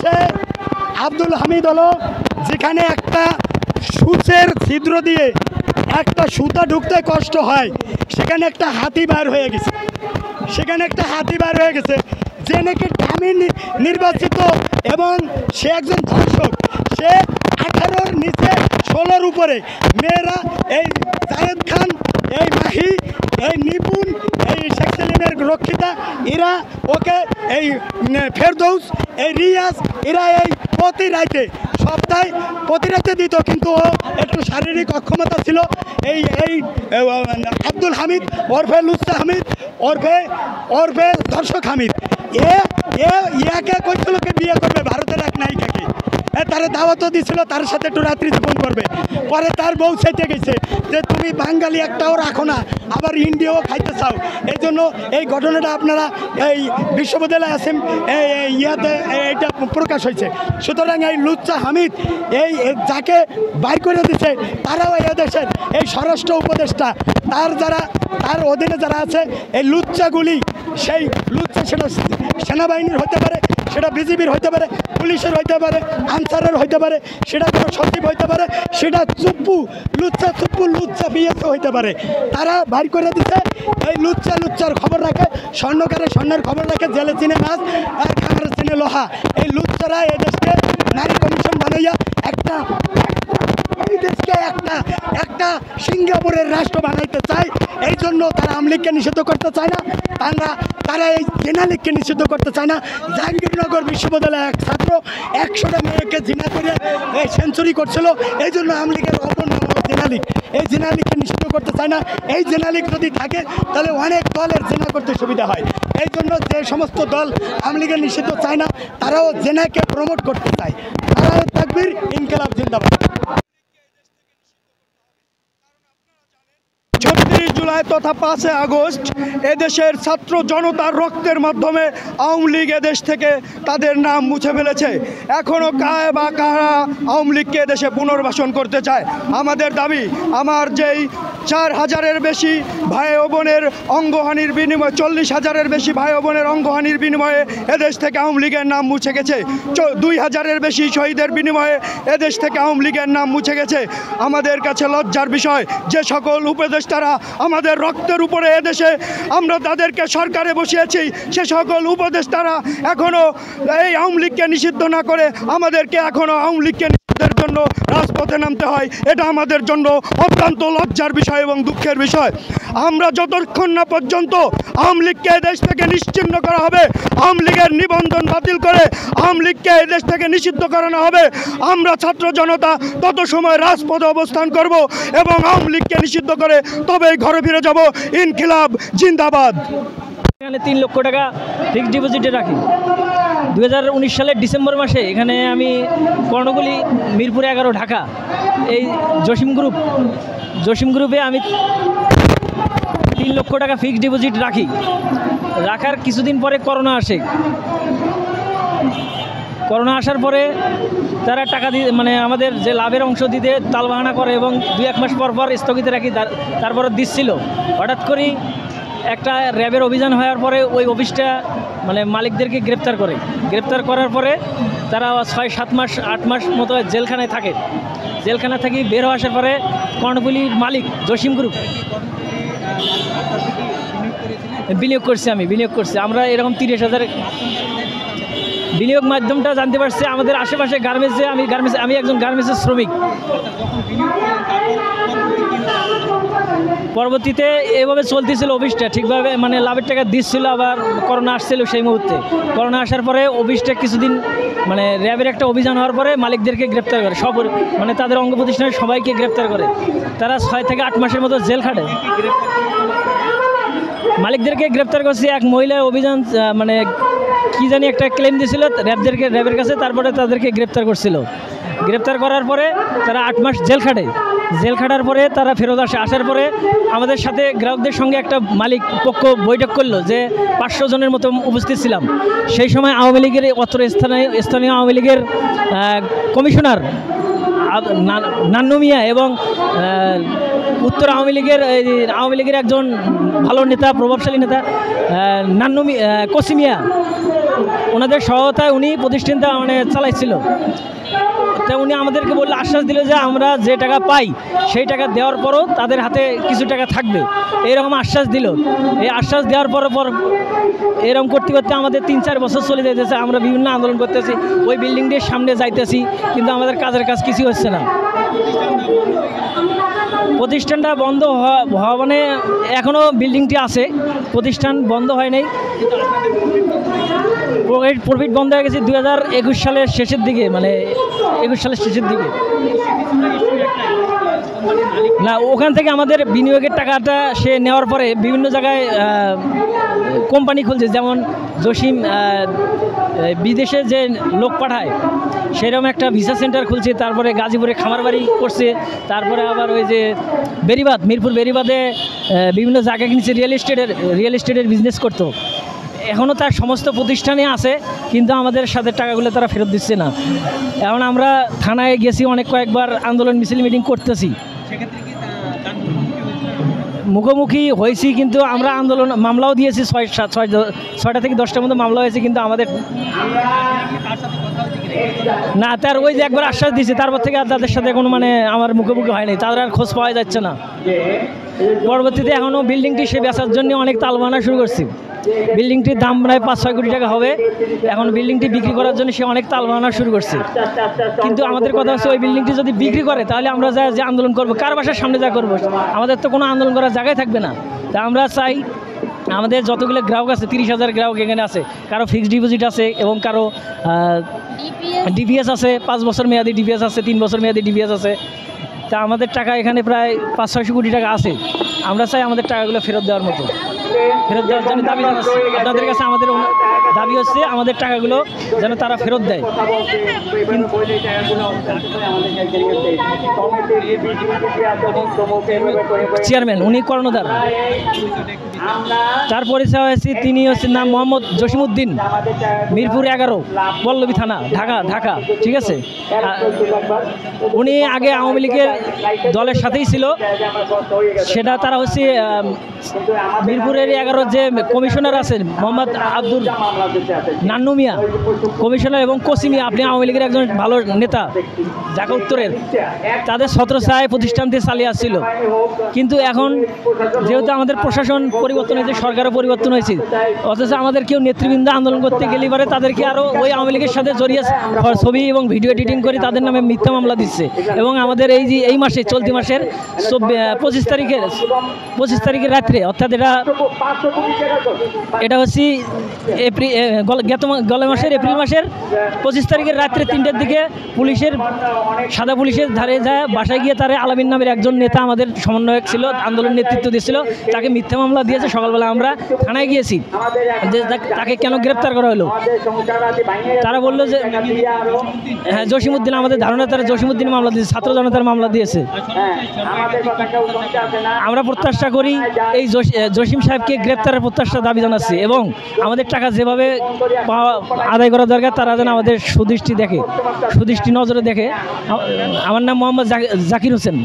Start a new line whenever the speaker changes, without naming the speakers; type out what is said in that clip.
সে আব্দুল হামিদ হলো যেখানে একটা সূচের ছিদ্র দিয়ে একটা সুতা ঢুকতে কষ্ট হয়, সেখানে একটা হাতি বার হয়ে গেছে। যে নাকি দামি নির্বাচিত এবং সে একজন ধর্ষক। সে 18-র নিচে 16-র উপরে মেয়েরা, এই জায়েদ খান, এই মাহি, এই নিপুণ, এই শেখ সেলিমের রক্ষিতা, এরা ওকে, এই ফেরদৌস, এই রিয়াজ, এরা এই সপ্তাহে প্রতি রাতে দিত, কিন্তু ও একটু শারীরিক অক্ষমতা ছিল। এই আব্দুল হামিদ ওরফে লুৎসা হামিদ ওরফে দর্শক হামিদ ইয়াকে কইছিল বিয়ে করবে ভারতের এক নায়িকাকে। তার দাওয়াতও দিছিল তার সাথে একটু রাত্রি যাপন করবে। পরে তার বউ চাইতে গেছে যে তুমি বাঙালি একটাও রাখো না, আবার ইন্ডিয়াও খাইতে চাও। এই জন্য এই ঘটনাটা আপনারা এই বিশ্ববিদ্যালয় আছেন ইয়াতে এইটা প্রকাশ হয়েছে। সুতরাং এই লুৎসা হামিদ এই যাকে বাইর করে দিচ্ছে তারাও এই দেশের এই স্বরাষ্ট্র উপদেষ্টা, তার অধীনে যারা আছে এই লুচ্চাগুলি, সেই লুচ্চা সেটা সেনাবাহিনীর হতে পারে, সেটা বিজিবির হতে পারে, পুলিশের হতে পারে, আনসারের হতে পারে, সেটা কোনো সচিব হতে পারে, সেটা লুচ্চা বিএসও হতে পারে। তারা বাইর করে দিচ্ছে এই লুচ্চার খবর রাখে, স্বর্ণের খবর রাখে, জেলে চিনে মাছ আর খামারে চিনে লোহা। এই লুচ্চারা এই দেশকে নারী কমিশন বানাইয়া এই দেশকে একটা সিঙ্গাপুরের রাষ্ট্র বানাইতে চায়। এই জন্য তারা আওয়ামী লীগকে নিষিদ্ধ করতে চায় না, তারা এই জিনা লীগকে নিষিদ্ধ করতে চায় না। জাহাঙ্গীরনগর বিশ্ববিদ্যালয়ে এক ছাত্র 100টা মেয়েকে জিনা করে সেঞ্চুরি করছিল, এই জন্য আওয়ামী লীগের অপর নাম হলো জিনা লীগ। এই জিনা লীগকে নিষিদ্ধ করতে চায় না। এই জিনা লীগ যদি থাকে তাহলে অনেক দলের জেনা করতে সুবিধা হয়। এই জন্য যে সমস্ত দল আওয়ামী লীগের নিষিদ্ধ চায় না, তারাও জেনাকে প্রমোট করতে চায়। নারায়ে তাকবীর, ইনকিলাব জিন্দাবাদ।
36 জুলাই তথা 5 আগস্ট এদেশের ছাত্র জনতার রক্তের মাধ্যমে আওয়ামী লীগ এদেশ থেকে তাদের নাম মুছে ফেলেছে। এখনও কায় বা কারা আওয়ামী লীগকে এদেশে পুনর্বাসন করতে চায়। আমাদের দাবি, আমার যেই 4,000-এর বেশি ভাই ও বোনের অঙ্গহানির বিনিময়ে, 40,000-এর বেশি ভাই ও বোনের অঙ্গহানির বিনিময়ে এদেশ থেকে আওয়ামী লীগের নাম মুছে গেছে। 2,000-এর বেশি শহীদের বিনিময়ে এদেশ থেকে আওয়ামী লীগের নাম মুছে গেছে। আমাদের কাছে লজ্জার বিষয় যে সকল উপদেষ্টারা আমাদের রক্তের উপরে এদেশে আমরা তাদেরকে সরকারে বসিয়েছি, সে সকল উপদেষ্টারা এখনও এই আওয়ামী লীগকে নিষিদ্ধ না করে আমাদেরকে এখনও আওয়ামী লীগকে নিষিদ্ধের জন্য রাজপথে নামতে হয়। এটা আমাদের জন্য অত্যন্ত লজ্জার বিষয় এবং দুঃখের বিষয়। আমরা যতক্ষণ না পর্যন্ত আওয়ামী লীগকে এদেশ থেকে নিশ্চিহ্ন করা হবে, আওয়ামী লীগের নিবন্ধন বাতিল করে আওয়ামী লীগকে এদেশ থেকে নিষিদ্ধ করানো হবে, আমরা ছাত্র জনতা তত সময় রাজপথে অবস্থান করব এবং আওয়ামী লীগকে নিষিদ্ধ করে তবেই ঘরে ফিরে যাব। ইনকিলাব জিন্দাবাদ।
এখানে 3 লক্ষ টাকা ফিক্সড ডিপোজিটে রাখি। 2019 সালের ডিসেম্বর মাসে এখানে আমি কর্ণগুলি, মিরপুর 11, ঢাকা, এই জসিম গ্রুপে আমি 3 লক্ষ টাকা ফিক্সড ডিপোজিট রাখার কিছুদিন পরে করোনা আসে। করোনা আসার পরে তারা টাকা দিয়ে, মানে আমাদের যে লাভের অংশ দিতে তালবাহানা করে এবং 2-1 মাস পর স্থগিত রাখি, তারপরে দিচ্ছিল। হঠাৎ করেই একটা র্যাবের অভিযান হওয়ার পরে ওই অফিসটা মানে মালিকদেরকে গ্রেপ্তার করার পরে তারা 6-7 মাস 8 মাস মতো জেলখানায় থাকে। জেলখানা থেকে বের হয়ে আসার পরে কর্ণফুলির মালিক জসিম গ্রুপ বিনিয়োগ করছি। আমরা এরকম 30,000 বিনিয়োগ মাধ্যমটা জানতে পারছি। আমাদের আশেপাশে গার্মেন্টসে, আমি একজন গার্মেন্টসের শ্রমিক। পরবর্তীতে এইভাবে চলতেছিল অফিসটা ঠিকভাবে, মানে লাভের টাকা দিচ্ছিল। আবার করোনা আসছিল, সেই মুহূর্তে করোনা আসার পরে অফিসটা কিছুদিন, মানে র্যাবের একটা অভিযান হওয়ার পরে মালিকদেরকে গ্রেপ্তার করে, মানে তাদের অঙ্গ প্রতিষ্ঠানের সবাইকে গ্রেপ্তার করে। তারা 6 থেকে 8 মাসের মতো জেল খাটে। মালিকদেরকে গ্রেপ্তার করছে। এক মহিলা অভিযান, মানে কি জানি একটা ক্লেম দিয়েছিল র্যাবের কাছে, তারপরে তাদেরকে গ্রেপ্তার করছিল। গ্রেপ্তার করার পরে তারা 8 মাস জেল খাটার পরে তারা ফেরত আসার পরে আমাদের সাথে গ্রাহকদের সঙ্গে একটা মালিক পক্ষ বৈঠক করলো, যে 500 জনের মতো উপস্থিত ছিলাম। সেই সময় আওয়ামী লীগের স্থানীয় আওয়ামী লীগের কমিশনার নান্নু মিয়া এবং উত্তর আওয়ামী লীগের একজন ভালো নেতা, প্রভাবশালী নেতা কসিমিয়া, ওনাদের সহায়তায় উনি প্রতিষ্ঠানটা মানে চালাইছিল। তো উনি আমাদেরকে বললে আশ্বাস দিল যে আমরা যে টাকা পাই সেই টাকা দেওয়ার পরও তাদের হাতে কিছু টাকা থাকবে, এইরকম আশ্বাস দিল। এই আশ্বাস দেওয়ার পর এরকম করতে করতে আমাদের 3-4 বছর চলে যাইতেছে। আমরা বিভিন্ন আন্দোলন করতেছি, ওই বিল্ডিংটির সামনে যাইতেছি, কিন্তু আমাদের কাজের কাজ কিছু হচ্ছে না। প্রতিষ্ঠানটা বন্ধ হওয়া মানে এখনও বিল্ডিংটি আছে, প্রতিষ্ঠান বন্ধ হয় নাই। প্রফিট বন্ধ হয়ে গেছে 2021 সালের শেষের দিকে, মানে 21 সালের শেষের দিকে। না, ওখান থেকে আমাদের বিনিয়োগের টাকাটা সে নেওয়ার পরে বিভিন্ন জায়গায় কোম্পানি খুলছে, যেমন জসিম বিদেশে যে লোক পাঠায় সেরকম একটা ভিসা সেন্টার খুলছে, তারপরে গাজীপুরে খামার বাড়ি করছে, তারপরে আবার ওই যে বেরিবাদ, মিরপুর বেরিবাদে বিভিন্ন জায়গা কিনছে, রিয়েল এস্টেটের বিজনেস করতো। এখনও তার সমস্ত প্রতিষ্ঠানে আছে, কিন্তু আমাদের সাথে টাকাগুলো তারা ফেরত দিচ্ছে না। এখন আমরা থানায় গেছি, কয়েকবার আন্দোলন মিছিল মিটিং করতেছি, মুখোমুখি হয়েছি, কিন্তু আমরা আন্দোলন মামলাও দিয়েছি, 6টা থেকে 10টার মধ্যে মামলা হয়েছে, কিন্তু আমাদের না, তার ওই যে একবার আশ্বাস দিয়েছে, তারপর থেকে আর তাদের সাথে কোনো মানে আমার মুখোমুখি হয়নি, তাদের আর খোঁজ পাওয়া যাচ্ছে না। পরবর্তীতে এখনও বিল্ডিংটি সে বেচার জন্য অনেক তালবাহানা শুরু করছি। বিল্ডিংটির দাম প্রায় 5-6 কোটি টাকা হবে। এখন বিল্ডিংটি বিক্রি করার জন্য সে অনেক তালবাহানা শুরু করছে, কিন্তু আমাদের কথা হচ্ছে ওই বিল্ডিংটি যদি বিক্রি করে তাহলে আমরা যে আন্দোলন করব, কার বাসার সামনে যা করবো, আমাদের তো কোনো আন্দোলন করার জায়গায় থাকবে না। তা আমরা চাই আমাদের যতগুলো গ্রাহক আছে, 30,000 গ্রাহক এখানে আছে, কারো ফিক্সড ডিপোজিট আছে এবং কারো ডিপিএস আছে, 5 বছর মেয়াদি ডিপিএস আছে, 3 বছর মেয়াদি ডিপিএস আছে। তা আমাদের টাকা এখানে প্রায় 500-600 কোটি টাকা আছে। আমরা চাই আমাদের টাকাগুলো ফেরত দেওয়ার মতো, ফেরত দেওয়ার জন্য দাবি জানাচ্ছি আপনাদের কাছে। আমাদের দাবি হচ্ছে আমাদের টাকাগুলো যেন তারা ফেরত দেয়। চেয়ারম্যান উনি কর্ণধার, তার পরিচয় হয়েছে, তিনি হচ্ছেন নাম মোহাম্মদ জসিমউদ্দিন, মিরপুর 11, পল্লবী থানা, ঢাকা। ঠিক আছে, উনি আগে আওয়ামী লীগের দলের সাথেই ছিল। সেটা তারা হচ্ছে মিরপুরের 11 যে কমিশনার আছেন মোহাম্মদ আব্দুল নান্নু মিয়া কমিশনার, এবং কোসিমিয়া, আপনি আওয়ামী লীগের একজন ভালো নেতা ঢাকা উত্তরের, তাদের ছত্রছায়ায় প্রতিষ্ঠানটি চালিয়ে আসছিল। কিন্তু এখন যেহেতু আমাদের প্রশাসন পরিবর্তন হয়েছে, সরকারও পরিবর্তন হয়েছে, অথচ আমাদের কেউ নেতৃবৃন্দ আন্দোলন করতে গেলে পারে তাদেরকে আরও ওই আওয়ামী লীগের সাথে জড়িয়ে ছবি এবং ভিডিও এডিটিং করে তাদের নামে মিথ্যা মামলা দিচ্ছে। এবং আমাদের এই মাসে, চলতি মাসের 25 তারিখের রাত্রে, অর্থাৎ এটা হচ্ছে গত মাসের এপ্রিল মাসের 25 তারিখের রাত্রে 3টার দিকে সাদা পুলিশের ধারে যায় বাসায় গিয়ে তারা আলামিন নামের একজন নেতা, আমাদের সমন্বয়ক ছিল, আন্দোলন নেতৃত্ব দিয়েছিল, তাকে মিথ্যা মামলা দিয়েছে। সকালবেলা আমরা থানায় গিয়েছি যে তাকে কেন গ্রেপ্তার করা হলো। তারা বললো যে হ্যাঁ, জসিমউদ্দিন, আমাদের ধারণা তারা জসিমউদ্দিন মামলা দিয়েছে, ছাত্র জনতার মামলা দিয়েছে। আমরা প্রত্যাশা করি এই জসিম সাহেবকে গ্রেপ্তারের প্রত্যাশা দাবি জানাচ্ছি, এবং আমাদের টাকা যেভাবে আদায় করা দরকার তারা যেন আমাদের সুদৃষ্টি নজরে দেখে। আমার নাম মোহাম্মদ জাকির হোসেন।